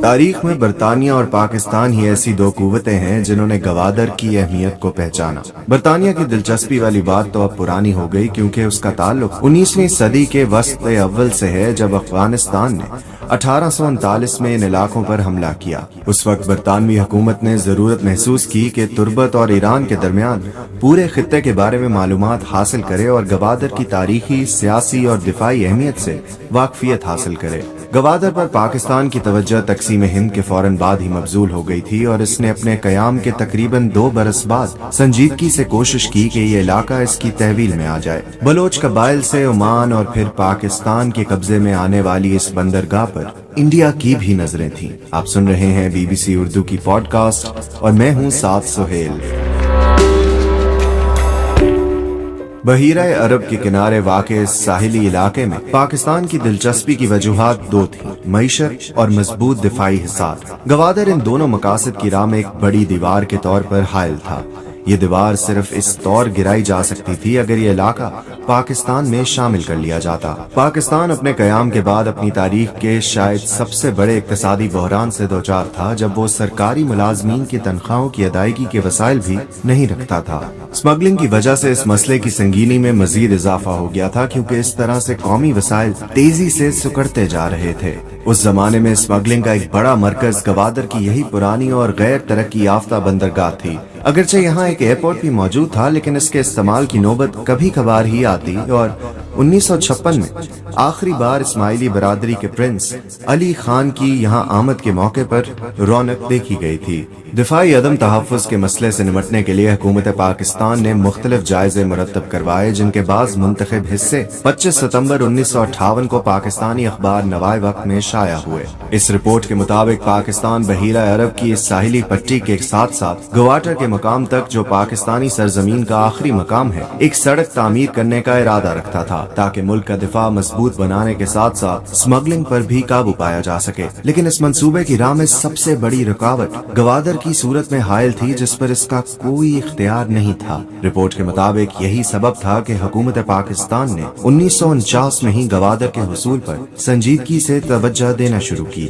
تاریخ میں برطانیہ اور پاکستان ہی ایسی دو قوتیں ہیں جنہوں نے گوادر کی اہمیت کو پہچانا۔ برطانیہ کی دلچسپی والی بات تو اب پرانی ہو گئی، کیونکہ اس کا تعلق 19ویں صدی کے وسط اول سے ہے، جب افغانستان نے 1839 میں ان علاقوں پر حملہ کیا۔ اس وقت برطانوی حکومت نے ضرورت محسوس کی کہ تربت اور ایران کے درمیان پورے خطے کے بارے میں معلومات حاصل کرے اور گوادر کی تاریخی، سیاسی اور دفاعی اہمیت سے واقفیت حاصل کرے۔ گوادر پر پاکستان کی توجہ تقسیم ہند کے فوراً بعد ہی مبذول ہو گئی تھی، اور اس نے اپنے قیام کے تقریباً 2 برس بعد سنجیدگی سے کوشش کی کہ یہ علاقہ اس کی تحویل میں آ جائے۔ بلوچ قبائل سے عمان اور پھر پاکستان کے قبضے میں آنے والی اس بندرگاہ پر انڈیا کی بھی نظریں تھیں۔ آپ سن رہے ہیں BBC اردو کی پوڈ کاسٹ اور میں ہوں سعد سہیل۔ بحیرہ عرب کے کنارے واقع اس ساحلی علاقے میں پاکستان کی دلچسپی کی وجوہات 2 تھیں: معیشت اور مضبوط دفاعی حصار۔ گوادر ان دونوں مقاصد کی راہ میں ایک بڑی دیوار کے طور پر حائل تھا۔ یہ دیوار صرف اس طور گرائی جا سکتی تھی اگر یہ علاقہ پاکستان میں شامل کر لیا جاتا۔ پاکستان اپنے قیام کے بعد اپنی تاریخ کے شاید سب سے بڑے اقتصادی بحران سے دوچار تھا، جب وہ سرکاری ملازمین کی تنخواہوں کی ادائیگی کے وسائل بھی نہیں رکھتا تھا۔ اسمگلنگ کی وجہ سے اس مسئلے کی سنگینی میں مزید اضافہ ہو گیا تھا، کیونکہ اس طرح سے قومی وسائل تیزی سے سکڑتے جا رہے تھے۔ اس زمانے میں اسمگلنگ کا ایک بڑا مرکز گوادر کی یہی پرانی اور غیر ترقی یافتہ بندرگاہ تھی۔ اگرچہ یہاں ایک ایئرپورٹ بھی موجود تھا، لیکن اس کے استعمال کی نوبت کبھی کبھار ہی آتی، اور 1956 میں آخری بار اسماعیلی برادری کے پرنس علی خان کی یہاں آمد کے موقع پر رونق دیکھی گئی تھی۔ دفاعی عدم تحفظ کے مسئلے سے نمٹنے کے لیے حکومت پاکستان نے مختلف جائزے مرتب کروائے، جن کے بعض منتخب حصے 25 ستمبر 1958 کو پاکستانی اخبار نوائے وقت میں شائع ہوئے۔ اس رپورٹ کے مطابق پاکستان بحیرہ عرب کی اس ساحلی پٹی کے ساتھ ساتھ گوادر کے مقام تک، جو پاکستانی سرزمین کا آخری مقام ہے، ایک سڑک تعمیر کرنے کا ارادہ رکھتا تھا، تاکہ ملک کا دفاع مضبوط بنانے کے ساتھ ساتھ اسمگلنگ پر بھی قابو پایا جا سکے۔ لیکن اس منصوبے کی راہ میں سب سے بڑی رکاوٹ گوادر کی صورت میں حائل تھی، جس پر اس کا کوئی اختیار نہیں تھا۔ رپورٹ کے مطابق یہی سبب تھا کہ حکومت پاکستان نے 1949 میں ہی گوادر کے حصول پر سنجیدگی سے توجہ دینا شروع کی۔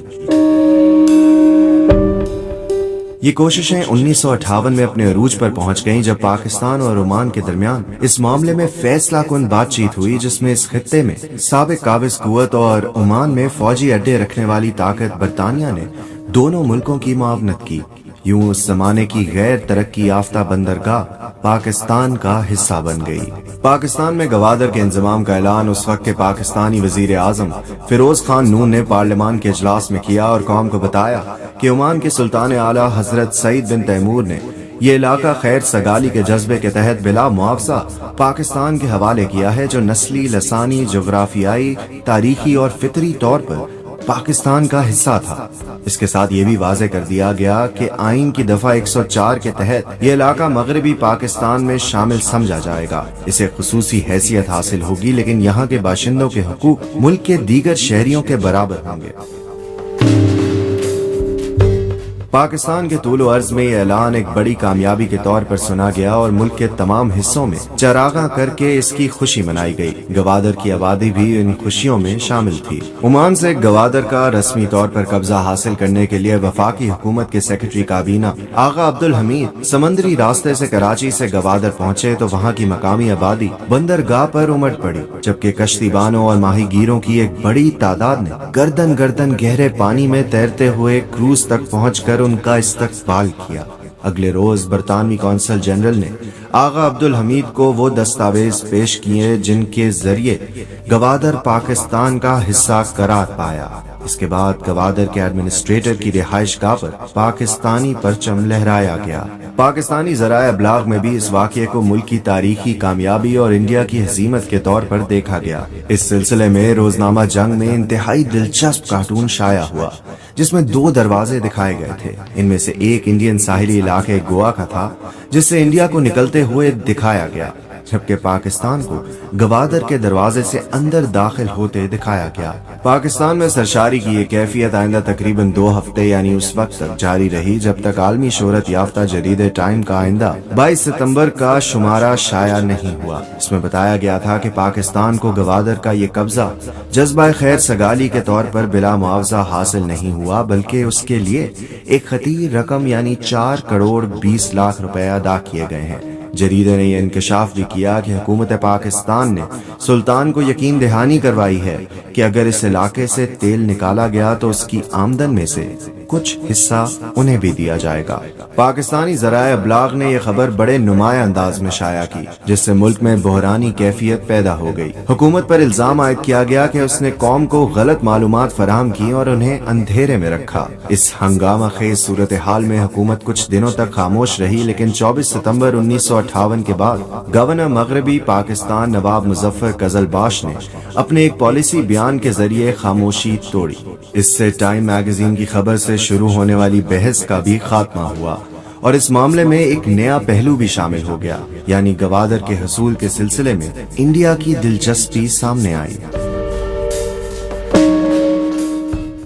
یہ کوششیں 1958 میں اپنے عروج پر پہنچ گئیں، جب پاکستان اور عمان کے درمیان اس معاملے میں فیصلہ کن بات چیت ہوئی، جس میں اس خطے میں سابق قابض قوت اور عمان میں فوجی اڈے رکھنے والی طاقت برطانیہ نے دونوں ملکوں کی معاونت کی۔ یوں اس زمانے کی غیر ترقی یافتہ بندرگاہ پاکستان کا حصہ بن گئی۔ پاکستان میں گوادر کے انضمام کا اعلان اس وقت کے پاکستانی وزیر اعظم فیروز خان نون نے پارلیمان کے اجلاس میں کیا اور قوم کو بتایا کہ عمان کے سلطان اعلیٰ حضرت سعید بن تیمور نے یہ علاقہ خیر سگالی کے جذبے کے تحت بلا معاوضہ پاکستان کے حوالے کیا ہے، جو نسلی، لسانی، جغرافیائی، تاریخی اور فطری طور پر پاکستان کا حصہ تھا۔ اس کے ساتھ یہ بھی واضح کر دیا گیا کہ آئین کی دفعہ 104 کے تحت یہ علاقہ مغربی پاکستان میں شامل سمجھا جائے گا۔ اسے خصوصی حیثیت حاصل ہوگی، لیکن یہاں کے باشندوں کے حقوق ملک کے دیگر شہریوں کے برابر ہوں گے۔ پاکستان کے طول و عرض میں یہ اعلان ایک بڑی کامیابی کے طور پر سنا گیا، اور ملک کے تمام حصوں میں چراغاں کر کے اس کی خوشی منائی گئی۔ گوادر کی آبادی بھی ان خوشیوں میں شامل تھی۔ عمان سے گوادر کا رسمی طور پر قبضہ حاصل کرنے کے لیے وفاقی حکومت کے سیکرٹری کابینہ آغا عبدالحمید سمندری راستے سے کراچی سے گوادر پہنچے تو وہاں کی مقامی آبادی بندرگاہ پر امٹ پڑی، جبکہ کشتی بانوں اور ماہی گیروں کی ایک بڑی تعداد نے گردن گردن گہرے پانی میں تیرتے ہوئے کروز تک پہنچ کر ان کا استقبال کیا۔ اگلے روز برطانوی قونصل جنرل نے آغا عبدالحمید کو وہ دستاویز پیش کیے جن کے ذریعے گوادر پاکستان کا حصہ قرار پایا۔ اس کے بعد گوادر کے ایڈمنسٹریٹر کی رہائش گاہ پر پاکستانی پرچم لہرایا گیا۔ پاکستانی ذرائع ابلاغ میں بھی اس واقعے کو ملک کی تاریخی کامیابی اور انڈیا کی ہزیمت کے طور پر دیکھا گیا۔ اس سلسلے میں روزنامہ جنگ میں انتہائی دلچسپ کارٹون شائع ہوا، جس میں 2 دروازے دکھائے گئے تھے۔ ان میں سے ایک انڈین ساحلی علاقے گوا کا تھا، جس سے انڈیا کو نکلتے ہوئے دکھایا گیا۔ جبکہ پاکستان کو گوادر کے دروازے سے اندر داخل ہوتے دکھایا گیا۔ پاکستان میں سرشاری کی یہ کیفیت آئندہ تقریباً 2 ہفتے یعنی اس وقت تک جاری رہی جب تک عالمی شہرت یافتہ جرید ٹائم کا آئندہ 22 ستمبر کا شمارہ شائع نہیں ہوا۔ اس میں بتایا گیا تھا کہ پاکستان کو گوادر کا یہ قبضہ جذبہ خیر سگالی کے طور پر بلا معاوضہ حاصل نہیں ہوا، بلکہ اس کے لیے ایک خطیر رقم یعنی 4 کروڑ 20 لاکھ روپے ادا کیے گئے ہیں۔ جریدے نے یہ انکشاف بھی کیا کہ حکومت پاکستان نے سلطان کو یقین دہانی کروائی ہے کہ اگر اس علاقے سے تیل نکالا گیا تو اس کی آمدن میں سے کچھ حصہ انہیں بھی دیا جائے گا۔ پاکستانی ذرائع ابلاغ نے یہ خبر بڑے نمایاں انداز میں شائع کی، جس سے ملک میں بحرانی کیفیت پیدا ہو گئی۔ حکومت پر الزام عائد کیا گیا کہ اس نے قوم کو غلط معلومات فراہم کی اور انہیں اندھیرے میں رکھا۔ اس ہنگامہ خیز صورتحال میں حکومت کچھ دنوں تک خاموش رہی، لیکن 24 ستمبر 1958 کے بعد گورنر مغربی پاکستان نواب مظفر قزلباش نے اپنے ایک پالیسی بیان کے ذریعے خاموشی توڑی۔ اس سے ٹائم میگزین کی خبر سے شروع ہونے والی بحث کا بھی خاتمہ ہوا اور اس معاملے میں ایک نیا پہلو بھی شامل ہو گیا، یعنی گوادر کے حصول کے سلسلے میں انڈیا کی دلچسپی سامنے آئی۔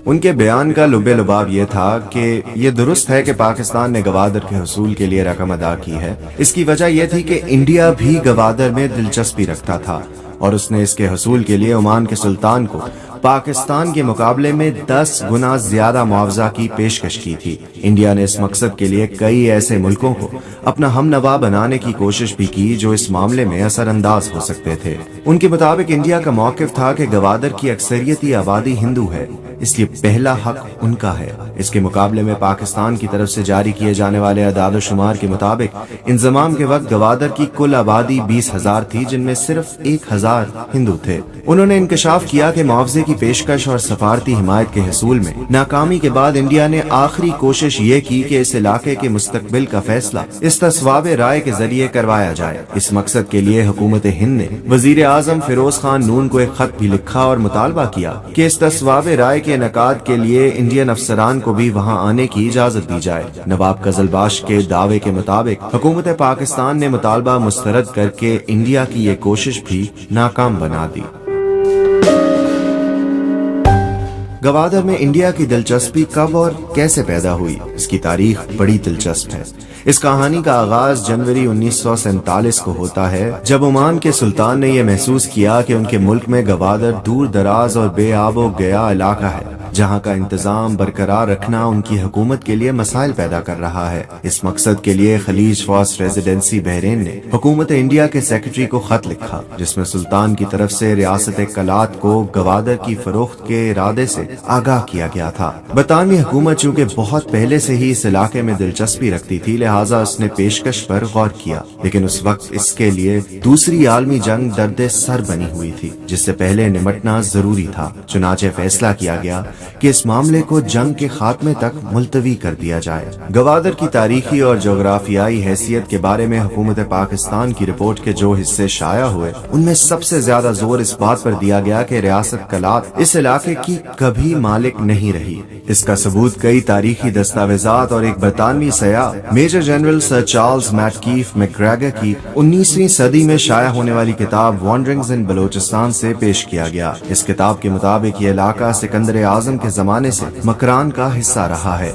ان کے بیان کا لب لباب یہ تھا کہ یہ درست ہے کہ پاکستان نے گوادر کے حصول کے لیے رقم ادا کی ہے۔ اس کی وجہ یہ تھی کہ انڈیا بھی گوادر میں دلچسپی رکھتا تھا اور اس نے اس کے حصول کے لیے عمان کے سلطان کو پاکستان کے مقابلے میں 10 گنا زیادہ معاوضہ کی پیشکش کی تھی۔ انڈیا نے اس مقصد کے لیے کئی ایسے ملکوں کو اپنا ہم نوا بنانے کی کوشش بھی کی جو اس معاملے میں اثر انداز ہو سکتے تھے۔ ان کے مطابق انڈیا کا موقف تھا کہ گوادر کی اکثریتی آبادی ہندو ہے، اس لیے پہلا حق ان کا ہے۔ اس کے مقابلے میں پاکستان کی طرف سے جاری کیے جانے والے اعداد و شمار کے مطابق انضمام کے وقت گوادر کی کل آبادی 20,000 تھی، جن میں صرف 1,000 ہندو تھے۔ انہوں نے انکشاف کیا کہ معاوضے کی پیشکش اور سفارتی حمایت کے حصول میں ناکامی کے بعد انڈیا نے آخری کوشش یہ کی کہ اس علاقے کے مستقبل کا فیصلہ استصواب رائے کے ذریعے کروایا جائے۔ اس مقصد کے لیے حکومت ہند نے وزیر اعظم فیروز خان نون کو ایک خط بھی لکھا اور مطالبہ کیا کہ استصواب رائے کے انعقاد کے لیے انڈین افسران کو بھی وہاں آنے کی اجازت دی جائے۔ نواب قزلباش کے دعوے کے مطابق حکومت پاکستان نے مطالبہ مسترد کر کے انڈیا کی یہ کوشش بھی ناکام بنا دی۔ گوادر میں انڈیا کی دلچسپی کب اور کیسے پیدا ہوئی؟ اس کی تاریخ بڑی دلچسپ ہے۔ اس کہانی کا آغاز جنوری 1947 کو ہوتا ہے، جب عمان کے سلطان نے یہ محسوس کیا کہ ان کے ملک میں گوادر دور دراز اور بے آب و گیا علاقہ ہے، جہاں کا انتظام برقرار رکھنا ان کی حکومت کے لیے مسائل پیدا کر رہا ہے۔ اس مقصد کے لیے خلیج فاس ریزیڈنسی بحرین نے حکومت انڈیا کے سیکرٹری کو خط لکھا، جس میں سلطان کی طرف سے ریاست کلات کو گوادر کی فروخت کے ارادے سے آگاہ کیا گیا تھا۔ برطانوی حکومت چونکہ بہت پہلے سے ہی اس علاقے میں دلچسپی رکھتی تھی، لہٰذا اس نے پیشکش پر غور کیا، لیکن اس وقت اس کے لیے دوسری عالمی جنگ درد سر بنی ہوئی تھی، جس سے پہلے نمٹنا ضروری تھا۔ چنانچہ فیصلہ کیا گیا کہ اس معاملے کو جنگ کے خاتمے تک ملتوی کر دیا جائے۔ گوادر کی تاریخی اور جغرافیائی حیثیت کے بارے میں حکومت پاکستان کی رپورٹ کے جو حصے شائع ہوئے، ان میں سب سے زیادہ زور اس بات پر دیا گیا کہ ریاست کلات اس علاقے کی کبھی مالک نہیں رہی۔ اس کا ثبوت کئی تاریخی دستاویزات اور ایک برطانوی سیاح میجر جنرل سر چارلز میٹکیف میکگریگر کی 19ویں صدی میں شائع ہونے والی کتاب وانڈرنگز ان بلوچستان سے پیش کیا گیا۔ اس کتاب کے مطابق یہ علاقہ سکندر اعظم کے زمانے سے مکران کا حصہ رہا ہے۔